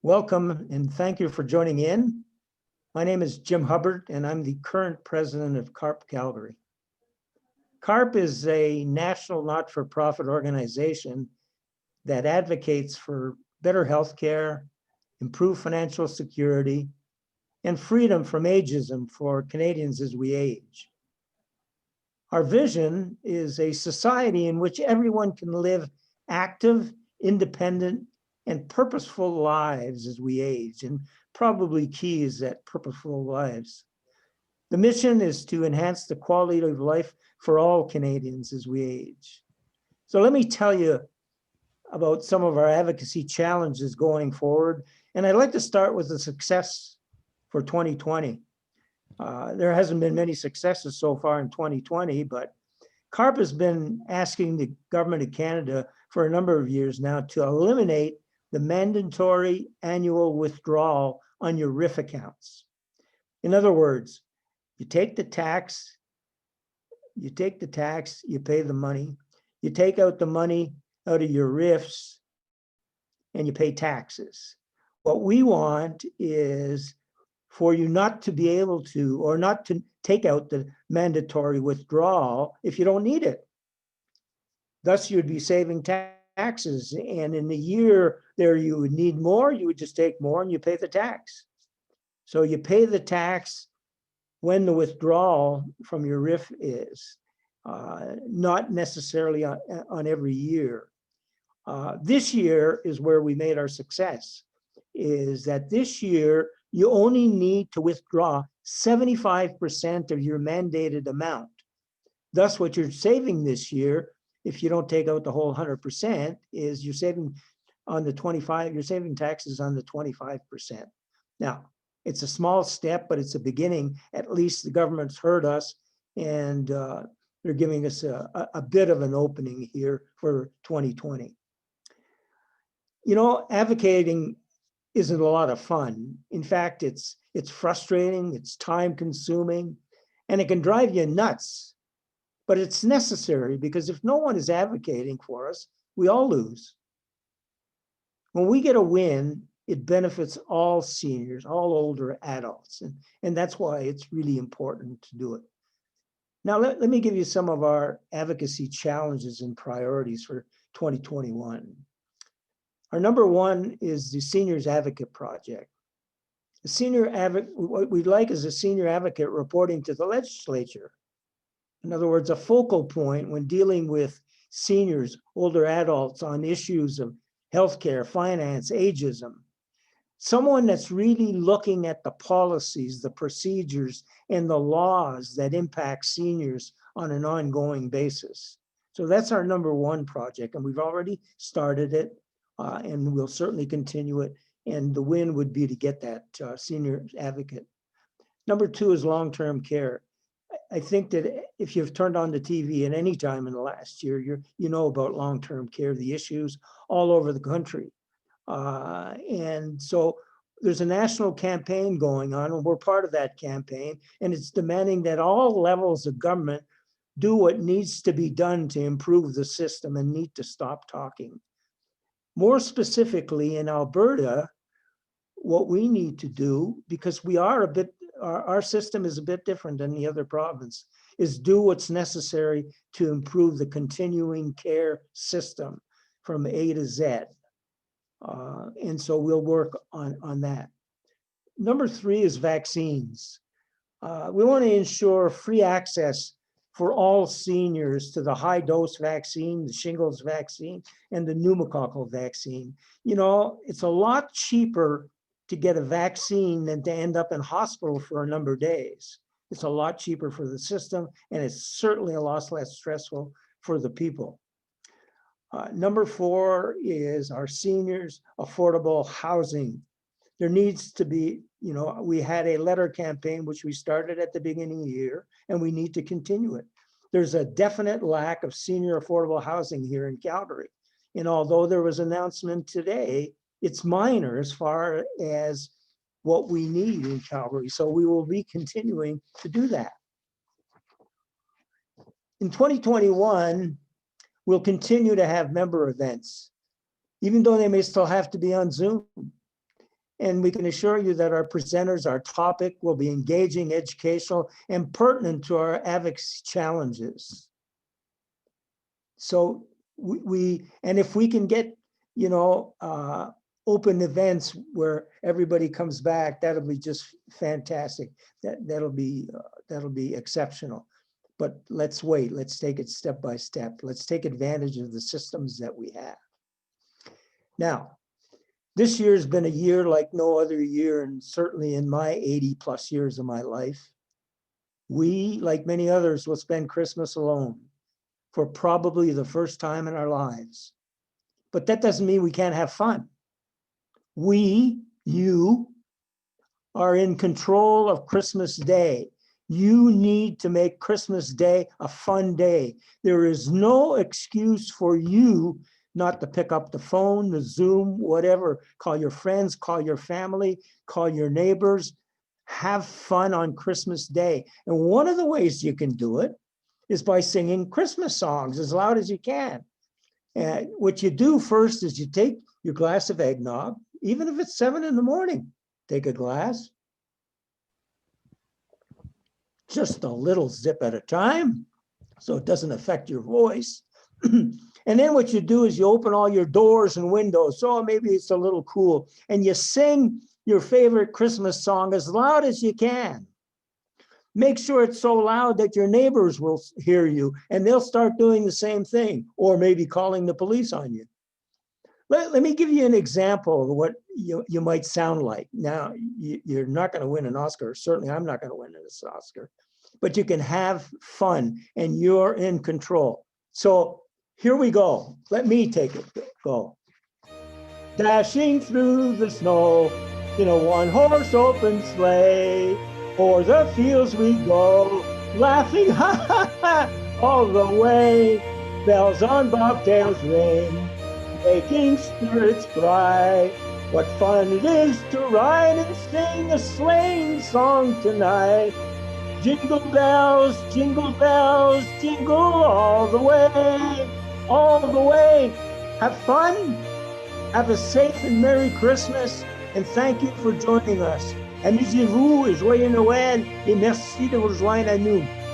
Welcome and thank you for joining in. My name is Jim Hubbard and I'm the current president of CARP Calgary. CARP is a national not-for-profit organization that advocates for better healthcare, improved financial security, and freedom from ageism for Canadians as we age. Our vision is a society in which everyone can live active, independent, and purposeful lives as we age, and probably key is that purposeful lives. The mission is to enhance the quality of life for all Canadians as we age. So let me tell you about some of our advocacy challenges going forward. And I'd like to start with the success for 2020. There hasn't been many successes so far in 2020, but CARP has been asking the Government of Canada for a number of years now to eliminate the mandatory annual withdrawal on your RIF accounts. In other words, you take the tax, you pay the money, you take out the money out of your RIFs, and you pay taxes. What we want is for you not to be able to, or not to take out the mandatory withdrawal if you don't need it. Thus, you'd be saving taxes. And in the year there you would need more, you would just take more and you pay the tax. So you pay the tax when the withdrawal from your RIF is, not necessarily on every year. This year is where we made our success, is that this year you only need to withdraw 75% of your mandated amount. Thus, what you're saving this year, if you don't take out the whole 100%, is you're saving on the 25, you're saving taxes on the 25%. Now, it's a small step, but it's a beginning. At least the government's heard us, and they're giving us a bit of an opening here for 2020. You know, advocating isn't a lot of fun. In fact, it's frustrating, it's time consuming, and it can drive you nuts. But it's necessary because if no one is advocating for us, we all lose. When we get a win, it benefits all seniors, all older adults. And that's why it's really important to do it. Now, let me give you some of our advocacy challenges and priorities for 2021. Our number one is the Seniors Advocate Project. The senior advocate, what we'd like is a senior advocate reporting to the legislature. In other words, a focal point when dealing with seniors, older adults on issues of healthcare, finance, ageism. Someone that's really looking at the policies, the procedures, and the laws that impact seniors on an ongoing basis. So that's our number one project, and we've already started it. And we'll certainly continue it. And the win would be to get that senior advocate. Number two is long-term care. I think that if you've turned on the TV at any time in the last year, you know about long-term care, the issues all over the country. And so there's a national campaign going on, and we're part of that campaign. And it's demanding that all levels of government do what needs to be done to improve the system and need to stop talking. More specifically in Alberta, what we need to do, because we are a bit, our system is a bit different than the other province, is do what's necessary to improve the continuing care system from A to Z. And so we'll work on that. Number three is vaccines. We want to ensure free access for all seniors to the high dose vaccine, the shingles vaccine, and the pneumococcal vaccine. You know, it's a lot cheaper to get a vaccine than to end up in hospital for a number of days. It's a lot cheaper for the system, and it's certainly a lot less stressful for the people. Number four is our seniors affordable housing. There needs to be, you know, we had a letter campaign, which we started at the beginning of the year, and we need to continue it. There's a definite lack of senior affordable housing here in Calgary. And although there was an announcement today, it's minor as far as what we need in Calgary. So we will be continuing to do that. In 2021, we'll continue to have member events, even though they may still have to be on Zoom. And we can assure you that our presenters, our topic will be engaging, educational, and pertinent to our advocacy challenges. So and if we can get, open events where everybody comes back, that'll be just fantastic. That'll be exceptional. But let's wait. Let's take it step by step. Let's take advantage of the systems that we have. Now, this year has been a year like no other year, and certainly in my 80+ years of my life. We, like many others, will spend Christmas alone for probably the first time in our lives. But that doesn't mean we can't have fun. You are in control of Christmas Day. You need to make Christmas Day a fun day. There is no excuse for you not to pick up the phone, the Zoom, whatever. Call your friends, call your family, call your neighbors. Have fun on Christmas Day. And one of the ways you can do it is by singing Christmas songs as loud as you can. And what you do first is you take your glass of eggnog, even if it's 7 in the morning, take a glass, just a little sip at a time, so it doesn't affect your voice. And then what you do is you open all your doors and windows, so maybe it's a little cool, and you sing your favorite Christmas song as loud as you can. Make sure it's so loud that your neighbors will hear you and they'll start doing the same thing, or maybe calling the police on you. Let me give you an example of what you might sound like. Now, you're not going to win an Oscar. Certainly, I'm not going to win this Oscar. But you can have fun and you're in control. So here we go. Let me take it. Go. Dashing through the snow in a one-horse open sleigh. O'er the fields we go, laughing ha ha ha all the way. Bells on bobtails ring, making spirits bright. What fun it is to ride and sing a sleighing song tonight. Jingle bells, jingle all the way, all the way. Have fun, have a safe and Merry Christmas, and thank you for joining us. Amusez-vous et joyeux Noël, et merci de vous joindre à nous.